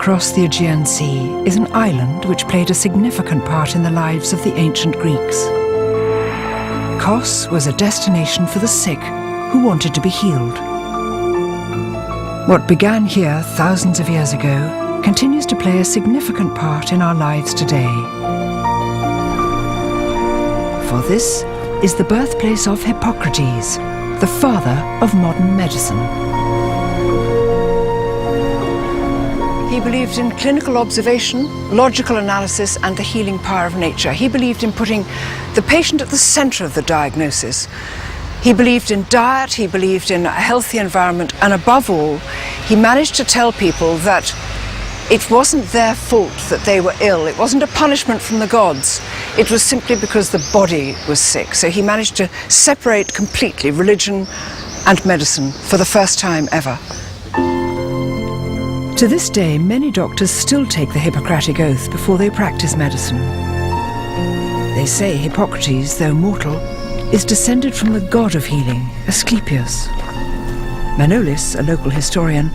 across the Aegean Sea is an island which played a significant part in the lives of the ancient Greeks. Kos was a destination for the sick who wanted to be healed. What began here thousands of years ago continues to play a significant part in our lives today. For this is the birthplace of Hippocrates, the father of modern medicine. He believed in clinical observation, logical analysis, and the healing power of nature. He believed in putting the patient at the center of the diagnosis. He believed in diet, he believed in a healthy environment, and above all, he managed to tell people that it wasn't their fault that they were ill. It wasn't a punishment from the gods. It was simply because the body was sick. So he managed to separate completely religion and medicine for the first time ever. To this day, many doctors still take the Hippocratic Oath before they practice medicine. They say Hippocrates, though mortal, is descended from the god of healing, Asclepius. Manolis, a local historian,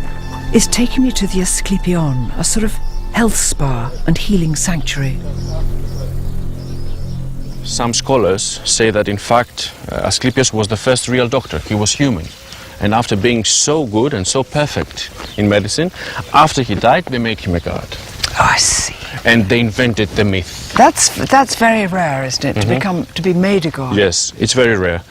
is taking me to the Asclepion, a sort of health spa and healing sanctuary. Some scholars say that in fact Asclepius was the first real doctor. He was human. And after being so good and so perfect in medicine, after he died, they make him a god. Oh, I see. And they invented the myth. That's very rare, isn't it? To be made a god. Yes, it's very rare.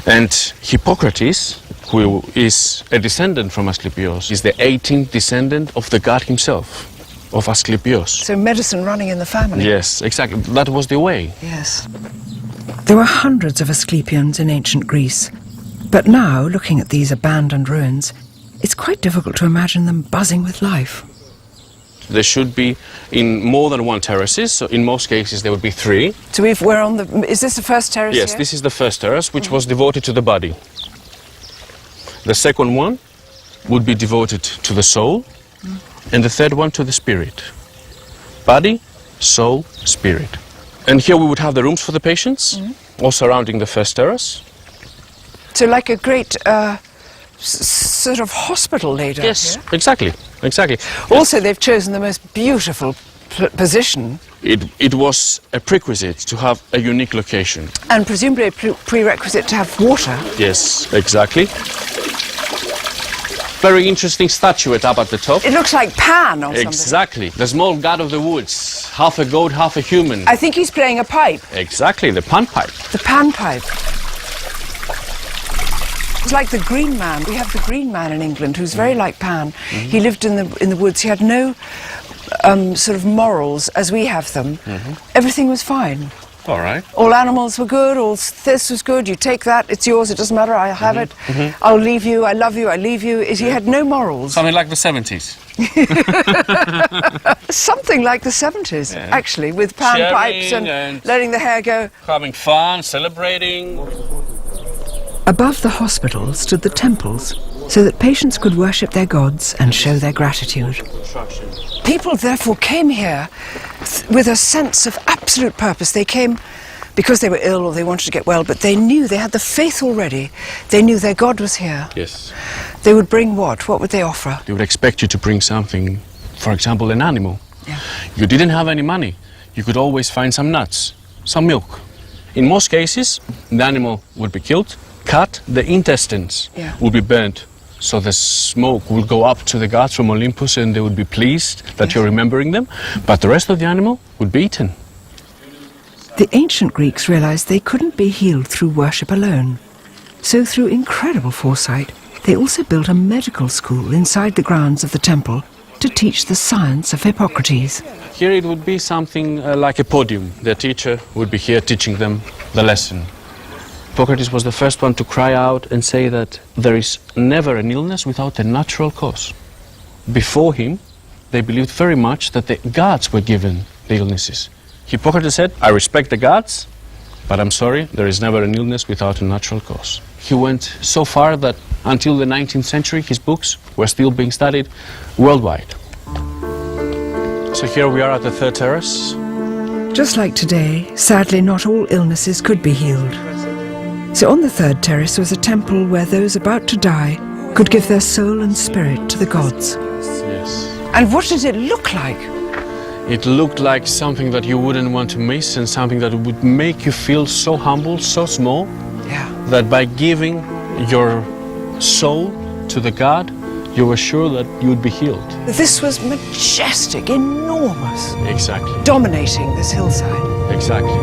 And Hippocrates, who is a descendant from Asclepios, is the 18th descendant of the god himself, of Asclepios. So medicine running in the family. Yes, exactly. That was the way. Yes. There were hundreds of Asclepions in ancient Greece. But now, looking at these abandoned ruins, it's quite difficult to imagine them buzzing with life. There should be in more than one terraces, so in most cases there would be 3. So we're on the... Is this the first terrace Yes, here? this is the first terrace, which was devoted to the body. The second one would be devoted to the soul, and the third one to the spirit. Body, soul, spirit. And here we would have the rooms for the patients, all surrounding the first terrace. So like a great sort of hospital laid out Yes, here? exactly, exactly. Also, they've chosen the most beautiful position. It was a prerequisite to have a unique location. And presumably a prerequisite to have water. Yes, exactly. Very interesting statuette up at the top. It looks like Pan or something. Exactly. The small god of the woods. Half a goat, half a human. I think he's playing a pipe. Exactly, the pan pipe. The Pan pipe. It's like the Green Man. We have the Green Man in England, who's very like Pan. He lived in the woods. He had no sort of morals as we have them. Everything was fine. All right. All animals were good, all this was good, you take that, it's yours, it doesn't matter, I have it. I'll leave you, I love you, I leave you. He had no morals. Something like the 70s. Something like the 70s, actually, with pan Sharing pipes and letting the hair go. Having fun, celebrating. Above the hospital stood the temples, so that patients could worship their gods and show their gratitude. People therefore came here with a sense of absolute purpose. They came because they were ill or they wanted to get well, but they knew they had the faith already. They knew their God was here. Yes. They would bring what? What would they offer? They would expect you to bring something, for example, an animal. Yeah. You didn't have any money. You could always find some nuts, some milk. In most cases, the animal would be killed, cut, the intestines would be burnt. So the smoke will go up to the gods from Olympus and they would be pleased that you're remembering them. But the rest of the animal would be eaten. The ancient Greeks realized they couldn't be healed through worship alone. So through incredible foresight, they also built a medical school inside the grounds of the temple to teach the science of Hippocrates. Here it would be something like a podium. The teacher would be here teaching them the lesson. Hippocrates was the first one to cry out and say that there is never an illness without a natural cause. Before him, they believed very much that the gods were given the illnesses. Hippocrates said, I respect the gods, but I'm sorry, there is never an illness without a natural cause. He went so far that until the 19th century, his books were still being studied worldwide. So here we are at the third terrace. Just like today, sadly not all illnesses could be healed. So on the third terrace was a temple where those about to die could give their soul and spirit to the gods. Yes. And what did it look like? It looked like something that you wouldn't want to miss and something that would make you feel so humble, so small, Yeah. that by giving your soul to the God, you were sure that you would be healed. This was majestic, enormous, Exactly. dominating this hillside. Exactly.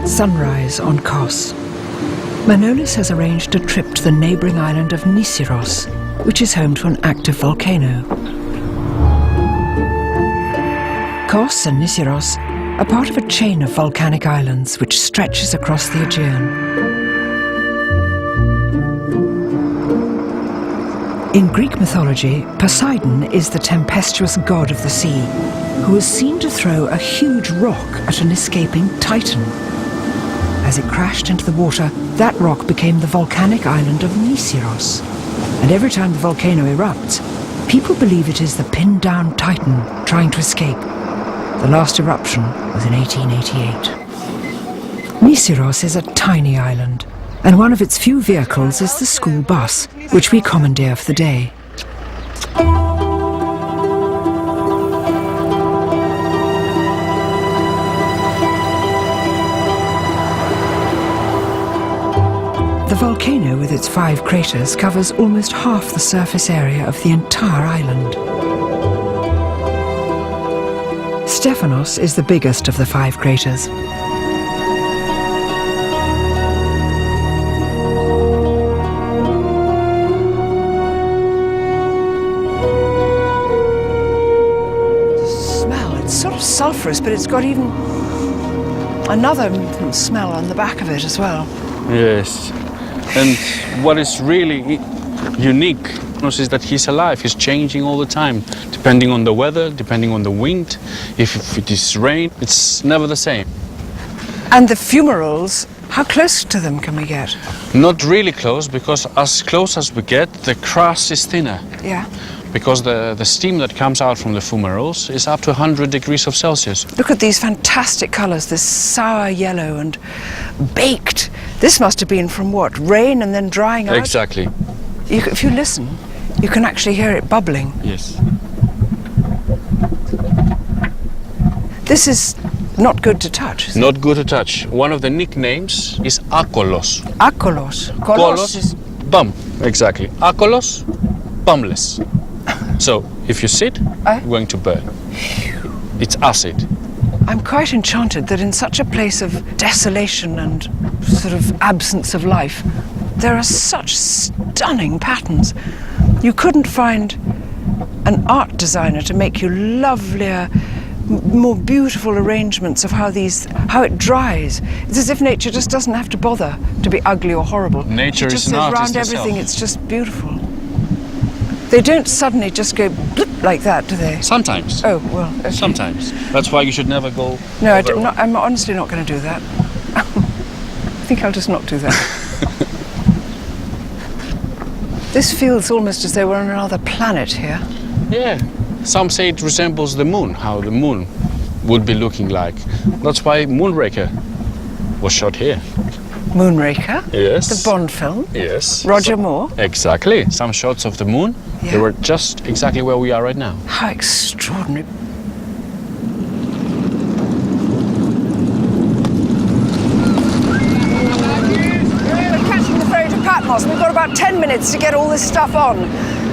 Sunrise on Kos. Manolis has arranged a trip to the neighbouring island of Nisyros, which is home to an active volcano. Kos and Nisyros are part of a chain of volcanic islands which stretches across the Aegean. In Greek mythology, Poseidon is the tempestuous god of the sea, who is seen to throw a huge rock at an escaping Titan. As it crashed into the water, that rock became the volcanic island of Nisyros. And every time the volcano erupts, people believe it is the pinned-down Titan trying to escape. The last eruption was in 1888. Nisyros is a tiny island, and one of its few vehicles is the school bus, which we commandeer for the day. The volcano with its 5 craters covers almost half the surface area of the entire island. Stephanos is the biggest of the 5 craters. It's sort of sulphurous, but it's got even another smell on the back of it as well. Yes. And what is really unique is that he's alive. He's changing all the time, depending on the weather, depending on the wind. If it is rain, it's never the same. And the fumaroles, how close to them can we get? Not really close, because as close as we get, the crust is thinner. Yeah. because the steam that comes out from the fumaroles is up to 100 degrees of Celsius. Look at these fantastic colours, this sour yellow and baked. This must have been from what, rain and then drying out? Exactly. If you listen, you can actually hear it bubbling. Yes. This is not good to touch, is it? Not good to touch. One of the nicknames is akolos. Akolos. Kolos is... bum. Exactly. Akolos, bumless. So, if you sit, you're going to burn. It's acid. I'm quite enchanted that in such a place of desolation and sort of absence of life, there are such stunning patterns. You couldn't find an art designer to make you lovelier, more beautiful arrangements of how it dries. It's as if nature just doesn't have to bother to be ugly or horrible. Nature is an artist around everything, itself. it's just beautiful. They don't suddenly just go blip like that, do they? Sometimes. Oh, well, okay. Sometimes. That's why you should never go. No, I'm honestly not going to do that. I think I'll just not do that. This feels almost as though we're on another planet here. Yeah. Some say it resembles the moon, how the moon would be looking like. That's why Moonraker was shot here. Moonraker? Yes. The Bond film? Yes. Roger Moore? Exactly. Some shots of the moon. Yeah. They were just exactly where we are right now. How extraordinary. We're catching the ferry to Patmos. We've got about 10 minutes to get all this stuff on.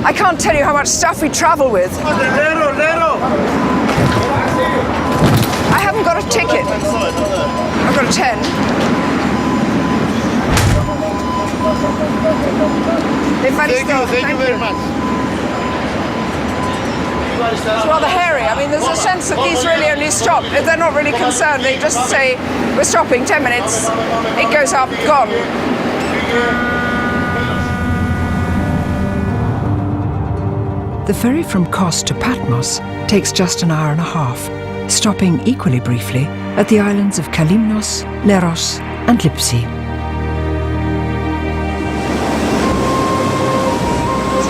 I can't tell you how much stuff we travel with. I haven't got a ticket. I've got a 10. Thank you very much. It's rather hairy. I mean, there's a sense that these really only stop. They're not really concerned. They just say, we're stopping 10 minutes. It goes up, gone. The ferry from Kos to Patmos takes just an hour and a half, stopping equally briefly at the islands of Kalymnos, Leros and Lipsi.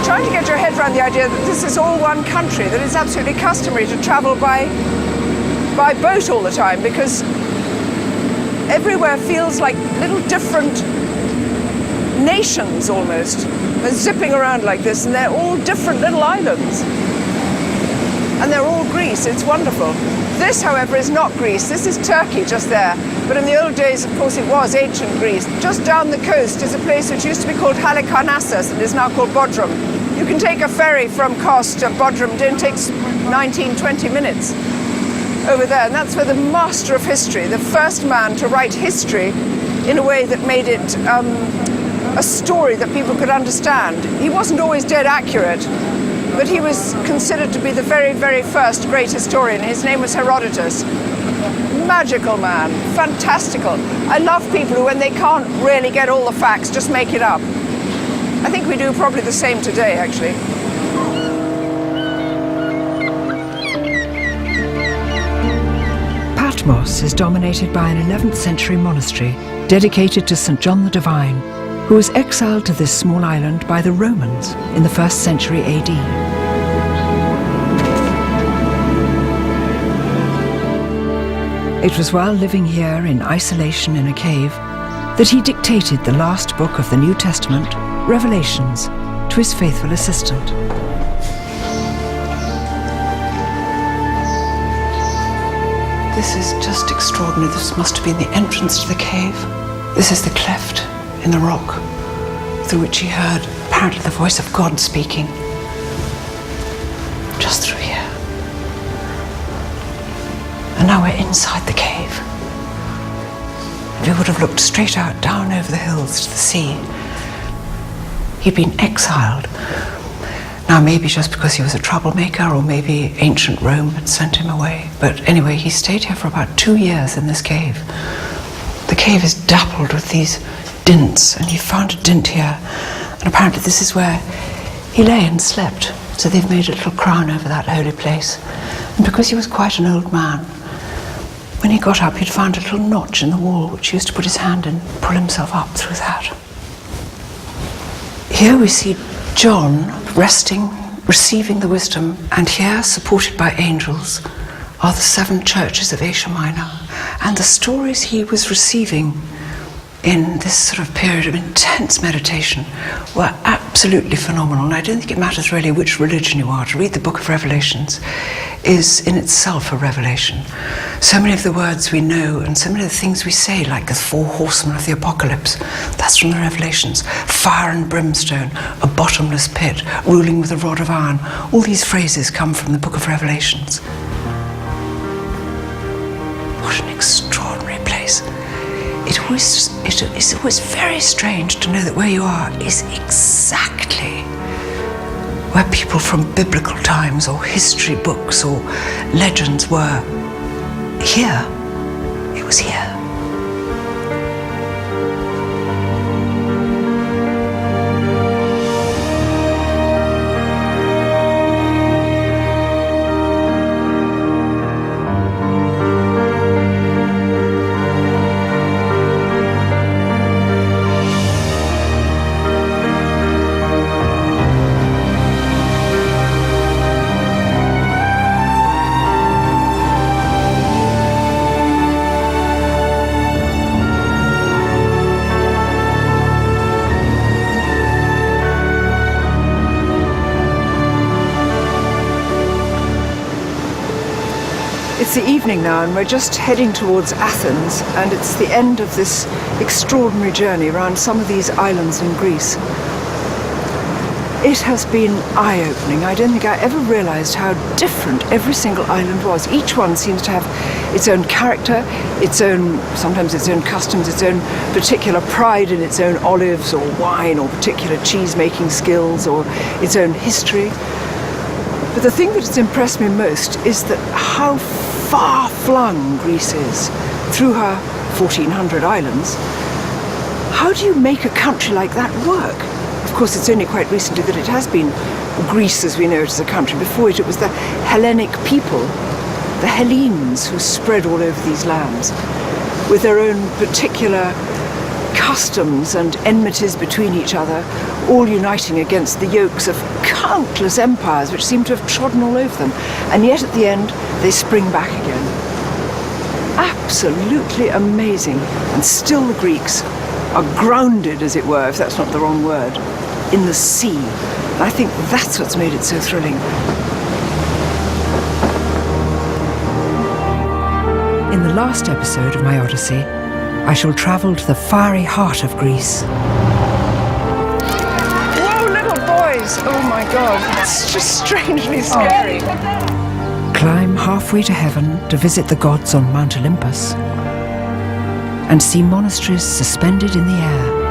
Trying to get your head around the idea that this is all one country, that it's absolutely customary to travel by boat all the time, because everywhere feels like little different nations almost. They're zipping around like this, and they're all different little islands. And they're all Greece. It's wonderful. This, however, is not Greece. This is Turkey just there. But in the old days, of course, it was ancient Greece. Just down the coast is a place which used to be called Halikarnassus and is now called Bodrum. You can take a ferry from Kos to Bodrum. It takes 19-20 minutes over there. And that's where the master of history, the first man to write history in a way that made it a story that people could understand. He wasn't always dead accurate, but he was considered to be the very, very first great historian. His name was Herodotus. Magical man, fantastical. I love people who, when they can't really get all the facts, just make it up. I think we do probably the same today, actually. Patmos is dominated by an 11th century monastery dedicated to St. John the Divine, who was exiled to this small island by the Romans in the 1st century AD. It was while living here in isolation in a cave that he dictated the last book of the New Testament, Revelations, to his faithful assistant. This is just extraordinary. This must have been the entrance to the cave. This is the cleft in the rock through which he heard, apparently, the voice of God speaking. Just through here. And now we're inside the cave. And we would have looked straight out, down over the hills to the sea. He'd been exiled. Now, maybe just because he was a troublemaker, or maybe ancient Rome had sent him away. But anyway, he stayed here for about 2 years in this cave. The cave is dappled with these dints, and he found a dint here. And apparently this is where he lay and slept. So they've made a little crown over that holy place. And because he was quite an old man, when he got up, he'd found a little notch in the wall, which he used to put his hand in, pull himself up through that. Here we see John resting receiving the wisdom, and here, supported by angels, are the 7 churches of Asia Minor. And the stories he was receiving in this sort of period of intense meditation were absolutely phenomenal. And I don't think it matters really which religion you are. To read the book of Revelations is in itself a revelation. So many of the words we know and so many of the things we say, like the 4 horsemen of the apocalypse, that's from the Revelations. Fire and brimstone, a bottomless pit, ruling with a rod of iron. All these phrases come from the book of Revelations. What an extraordinary place. It's always very strange to know that where you are is exactly where people from biblical times or history books or legends were. Here, it was here. It's the evening now and we're just heading towards Athens, and it's the end of this extraordinary journey around some of these islands in Greece. It has been eye-opening. I don't think I ever realised how different every single island was. Each one seems to have its own character, sometimes its own customs, its own particular pride in its own olives or wine or particular cheese-making skills or its own history. But the thing that has impressed me most is that how far-flung Greece is through her 1,400 islands. How do you make a country like that work? Of course, it's only quite recently that it has been Greece as we know it as a country. Before it was the Hellenic people, the Hellenes, who spread all over these lands with their own particular customs and enmities between each other, all uniting against the yokes of countless empires which seem to have trodden all over them. And yet at the end, they spring back again. Absolutely amazing. And still the Greeks are grounded, as it were, if that's not the wrong word, in the sea. And I think that's what's made it so thrilling. In the last episode of my Odyssey, I shall travel to the fiery heart of Greece. Whoa, little boys! Oh my God, it's just strangely scary. Climb halfway to heaven to visit the gods on Mount Olympus and see monasteries suspended in the air.